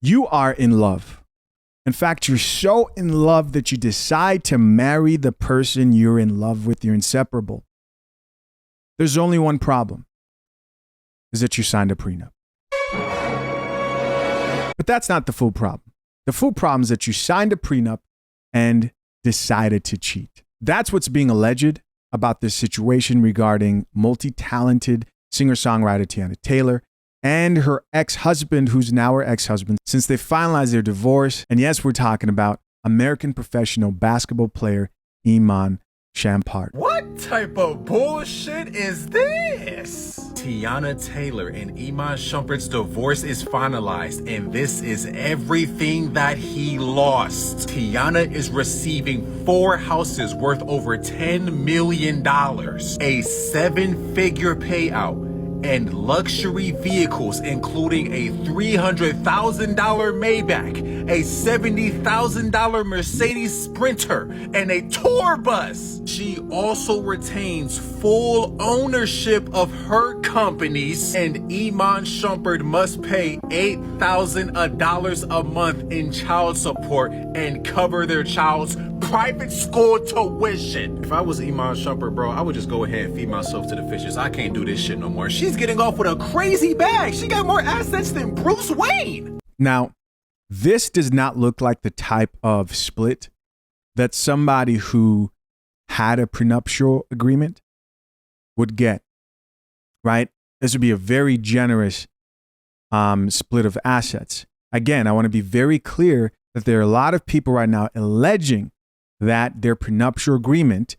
You are in love. In fact, you're so in love that you decide to marry the person you're in love with. You're inseparable. There's only one problem, is that you signed a prenup. But that's not the full problem. The full problem is that you signed a prenup and decided to cheat. That's what's being alleged about this situation regarding multi-talented singer-songwriter Teyana Taylor and her ex-husband, who's now her ex-husband, since they finalized their divorce. And yes, we're talking about American professional basketball player Iman Shumpert. What type of bullshit is this? Tiana Taylor and Iman Shumpert's divorce is finalized, and this is everything that he lost. Tiana is receiving 4 houses worth over $10 million, a 7-figure payout, and luxury vehicles, including a $300,000 Maybach, a $70,000 Mercedes Sprinter, and a tour bus. She also retains full ownership of her companies, and Iman Shumpert must pay $8,000 a month in child support and cover their child's private school tuition. If I was Iman Shumpert, bro, I would just go ahead and feed myself to the fishes. I can't do this shit no more. She's getting off with a crazy bag. She got more assets than Bruce Wayne. Now, this does not look like the type of split that somebody who had a prenuptial agreement would get, right? This would be a very generous split of assets. Again, I want to be very clear that there are a lot of people right now alleging that their prenuptial agreement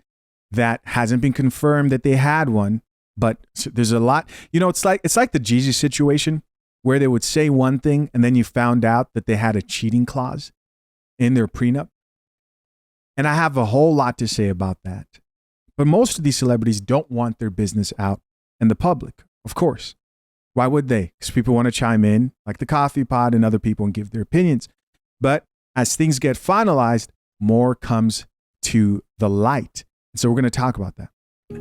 that hasn't been confirmed that they had one, but there's a lot, it's like the Jesus situation where they would say one thing and then you found out that they had a cheating clause in their prenup. And I have a whole lot to say about that. But most of these celebrities don't want their business out in the public, of course. Why would they? Because people want to chime in, like the Coffee Pod and other people, and give their opinions. But as things get finalized, more comes to the light. And so we're going to talk about that.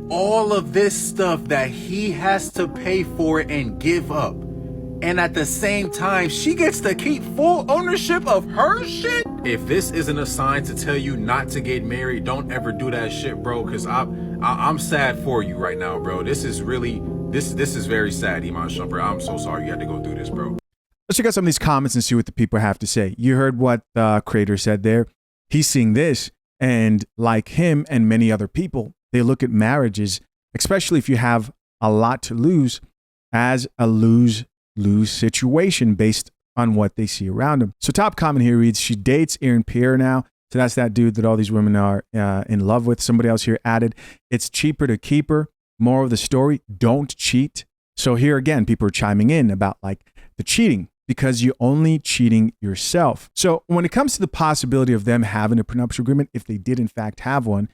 All of this stuff that he has to pay for and give up. And at the same time, she gets to keep full ownership of her shit. If this isn't a sign to tell you not to get married, don't ever do that shit, bro. Because I'm sad for you right now, bro. This is really, this is very sad, Iman Shumpert. I'm so sorry you had to go through this, bro. Let's check out some of these comments and see what the people have to say. You heard what the creator said there. He's seeing this, and like him and many other people, they look at marriages, especially if you have a lot to lose, as a lose-lose situation based on what they see around them. So top comment here reads, she dates Aaron Pierre now. So that's that dude that all these women are in love with. Somebody else here added, it's cheaper to keep her. Moral of the story, don't cheat. So here again, people are chiming in about like the cheating, because you're only cheating yourself. So when it comes to the possibility of them having a prenuptial agreement, if they did in fact have one,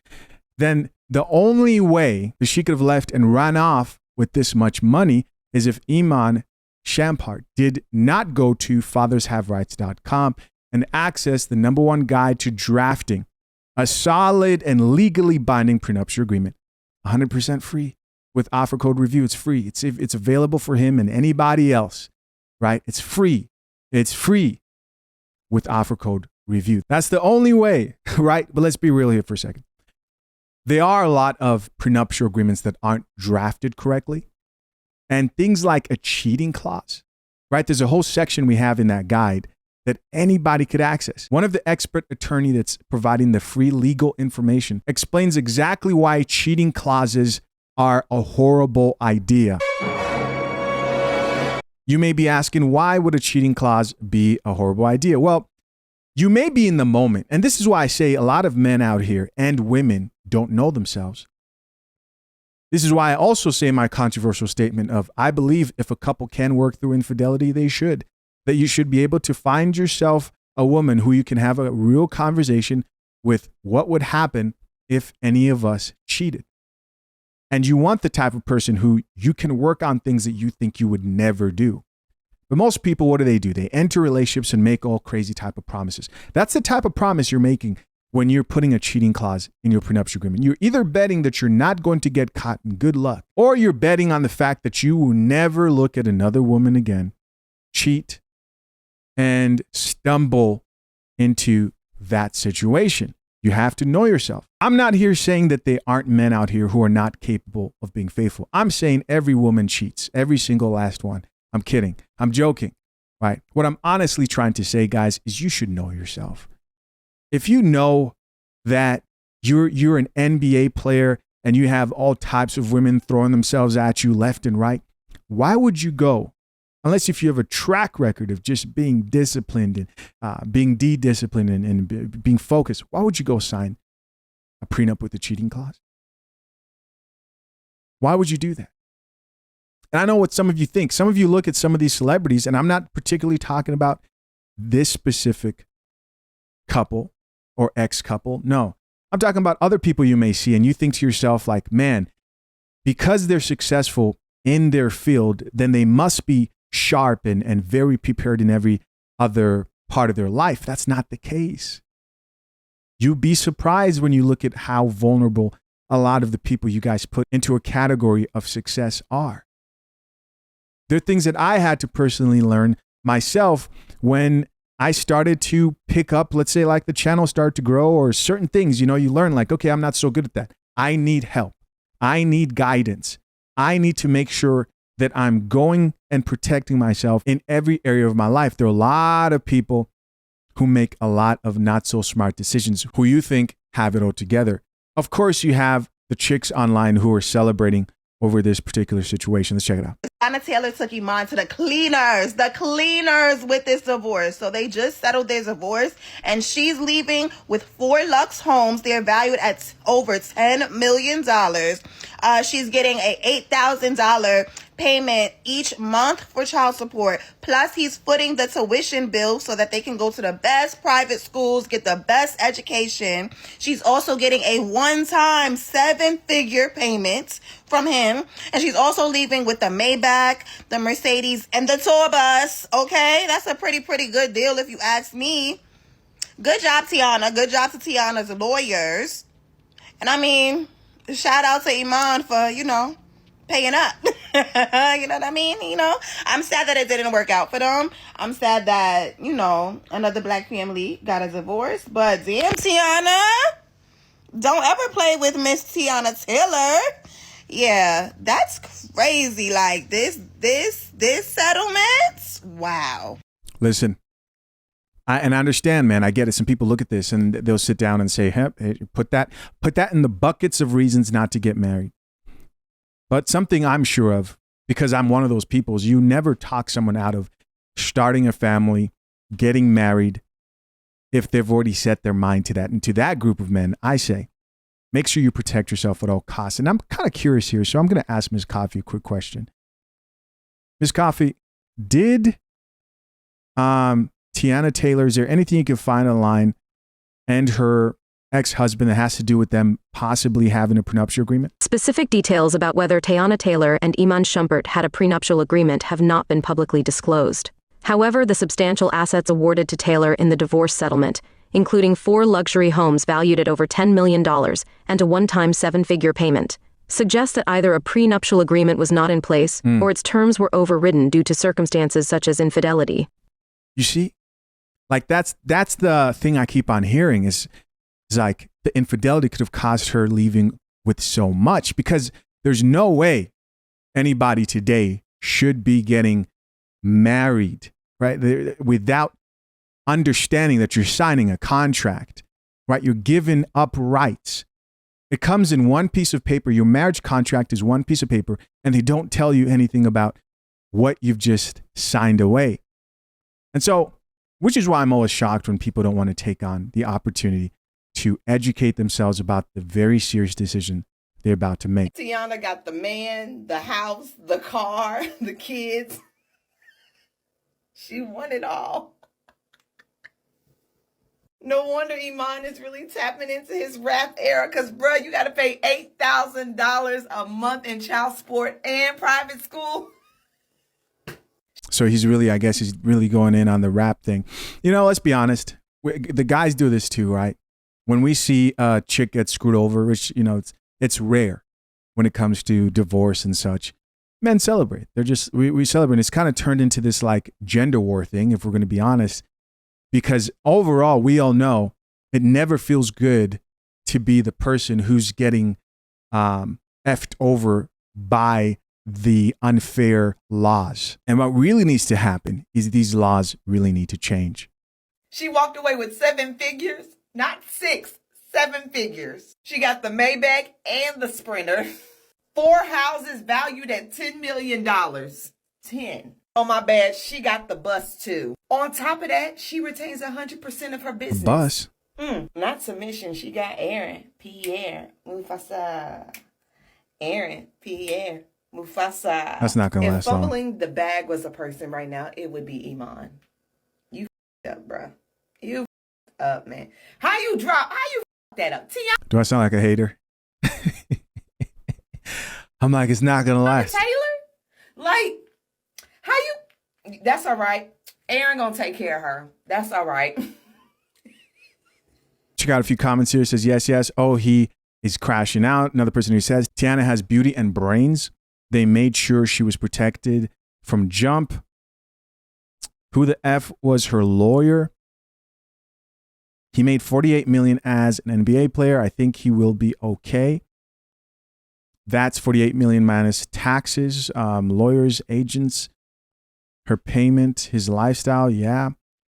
then the only way that she could have left and run off with this much money is if Iman Shumpert did not go to fathershaverights.com and access the #1 guide to drafting a solid and legally binding prenuptial agreement, 100% free with offer code review. It's free. It's available for him and anybody else. Right? It's free. It's free with offer code review. That's the only way, right? But let's be real here for a second. There are a lot of prenuptial agreements that aren't drafted correctly. And things like a cheating clause, right? There's a whole section we have in that guide that anybody could access. One of the expert attorney that's providing the free legal information explains exactly why cheating clauses are a horrible idea. You may be asking, why would a cheating clause be a horrible idea? Well, you may be in the moment. And this is why I say a lot of men out here and women don't know themselves. This is why I also say my controversial statement of, I believe if a couple can work through infidelity, they should. That you should be able to find yourself a woman who you can have a real conversation with what would happen if any of us cheated. And you want the type of person who you can work on things that you think you would never do. But most people, what do? They enter relationships and make all crazy type of promises. That's the type of promise you're making when you're putting a cheating clause in your prenuptial agreement. You're either betting that you're not going to get caught and good luck, or you're betting on the fact that you will never look at another woman again, cheat, and stumble into that situation. You have to know yourself. I'm not here saying that there aren't men out here who are not capable of being faithful. I'm saying every woman cheats, every single last one. I'm kidding. I'm joking, right? What I'm honestly trying to say, guys, is you should know yourself. If you know that you're an NBA player and you have all types of women throwing themselves at you left and right, why would you go? Unless if you have a track record of just being disciplined and being de-disciplined and being focused, why would you go sign a prenup with a cheating clause? Why would you do that? And I know what some of you think. Some of you look at some of these celebrities, and I'm not particularly talking about this specific couple or ex-couple. No, I'm talking about other people you may see, and you think to yourself like, man, because they're successful in their field, then they must be sharp and very prepared in every other part of their life. That's not the case. You'd be surprised when you look at how vulnerable a lot of the people you guys put into a category of success are. There are things that I had to personally learn myself when I started to pick up, let's say like the channel started to grow or certain things, you learn like, okay, I'm not so good at that. I need help. I need guidance. I need to make sure that I'm going and protecting myself in every area of my life. There are a lot of people who make a lot of not so smart decisions who you think have it all together. Of course, you have the chicks online who are celebrating over this particular situation. Let's check it out. Tiana Taylor took Iman to the cleaners with this divorce. So they just settled their divorce and she's leaving with 4 Lux homes. They're valued at over $10 million. She's getting a $8,000 payment each month for child support. Plus, he's footing the tuition bill so that they can go to the best private schools, get the best education. She's also getting a one-time 7-figure payment from him. And she's also leaving with the Maybach, the Mercedes, and the tour bus. Okay, that's a pretty good deal if you ask me. Good job, Tiana. Good job to Tiana's lawyers. And I mean, shout out to Iman for, paying up. You know what I mean? I'm sad that it didn't work out for them. I'm sad that, another black family got a divorce. But damn, Tiana, don't ever play with Miss Tiana Taylor. Yeah, that's crazy. Like this settlement. Wow. Listen, I understand, man. I get it. Some people look at this and they'll sit down and say, hey, put that in the buckets of reasons not to get married. But something I'm sure of, because I'm one of those people, is you never talk someone out of starting a family, getting married, if they've already set their mind to that. And to that group of men, I say, make sure you protect yourself at all costs. And I'm kind of curious here, so I'm going to ask Ms. Coffee a quick question. Ms. Coffee, did Teyana Taylor, is there anything you can find online, and her ex-husband that has to do with them possibly having a prenuptial agreement? Specific details about whether Teyana Taylor and Iman Shumpert had a prenuptial agreement have not been publicly disclosed. However, the substantial assets awarded to Taylor in the divorce settlement, including 4 luxury homes valued at over $10 million and a one-time 7-figure payment, suggest that either a prenuptial agreement was not in place or its terms were overridden due to circumstances such as infidelity. You see? Like that's the thing I keep on hearing is like the infidelity could have caused her leaving with so much, because there's no way anybody today should be getting married, right? Without understanding that you're signing a contract, right? You're giving up rights. It comes in one piece of paper. Your marriage contract is one piece of paper, and they don't tell you anything about what you've just signed away. And so, which is why I'm always shocked when people don't want to take on the opportunity to educate themselves about the very serious decision they're about to make. Tiana got the man, the house, the car, the kids. She won it all. No wonder Iman is really tapping into his rap era, because, bro, you got to pay $8,000 a month in child support and private school. So he's really going in on the rap thing. Let's be honest. The guys do this too, right? When we see a chick get screwed over, which, it's rare when it comes to divorce and such, men celebrate. They're just, we celebrate. It's kind of turned into this like gender war thing, if we're going to be honest, because overall, we all know it never feels good to be the person who's getting effed over by the unfair laws. And what really needs to happen is these laws really need to change. She walked away with 7 figures, not 6, 7 figures. She got the Maybach and the Sprinter. 4 houses valued at $10 million. 10. Oh, my bad. She got the bus too. On top of that, she retains 100% of her business. The bus? Not submission. She got Aaron, Pierre, Mufasa. Aaron, Pierre, Mufasa. That's not going to last long. If fumbling the bag was a person right now, it would be Iman. You up, bruh. You up, man. How you that up? Tiana Do I sound like a hater? I'm like, it's not going to last. Taylor? Like, how you... That's all right. Aaron gonna take care of her. That's all right. Check out a few comments here. It says, yes. Oh, he is crashing out. Another person who says, Tiana has beauty and brains. They made sure she was protected from jump. Who the F was her lawyer? He made $48 million as an NBA player. I think he will be okay. That's $48 million minus taxes, lawyers, agents, her payment, his lifestyle. Yeah.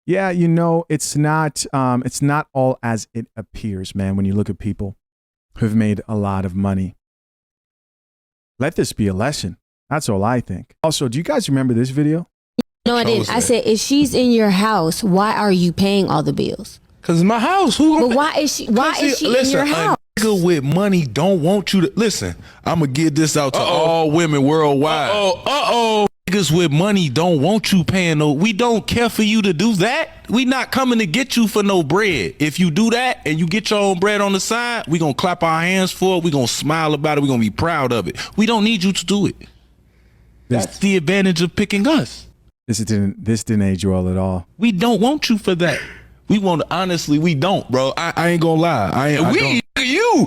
You know, it's not all as it appears, man, when you look at people who've made a lot of money. Let this be a lesson. That's all I think. Also, do you guys remember this video? No, I didn't. I said, if she's in your house, why are you paying all the bills? Cause it's my house. But why is she in your house? A nigga with money don't want you to listen. I'm gonna get this out to all women worldwide. Niggas with money don't want you paying no. We don't care for you to do that. We not coming to get you for no bread. If you do that and you get your own bread on the side, we gonna clap our hands for it. We gonna smile about it. We gonna be proud of it. We don't need you to do it. That's the advantage of picking us. This didn't age well at all. We don't want you for that. We want to, honestly, we don't, bro. I ain't gonna lie. You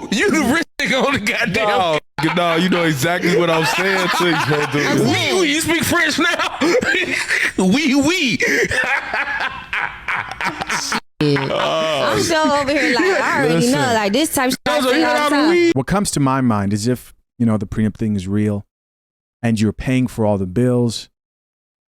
the rich nigga on the goddamn. No, you know exactly what I'm saying to you, dude. You speak French now? Oui. I'm so over here like, I already know, like this type of shit. What comes to my mind is if, you know, the prenup thing is real and you're paying for all the bills,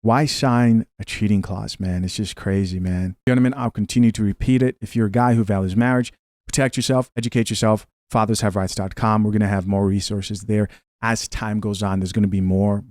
why sign a cheating clause, man? It's just crazy, man. Gentlemen, I'll continue to repeat it. If you're a guy who values marriage, protect yourself, educate yourself, fathershaverights.com. We're going to have more resources there. As time goes on, there's going to be more.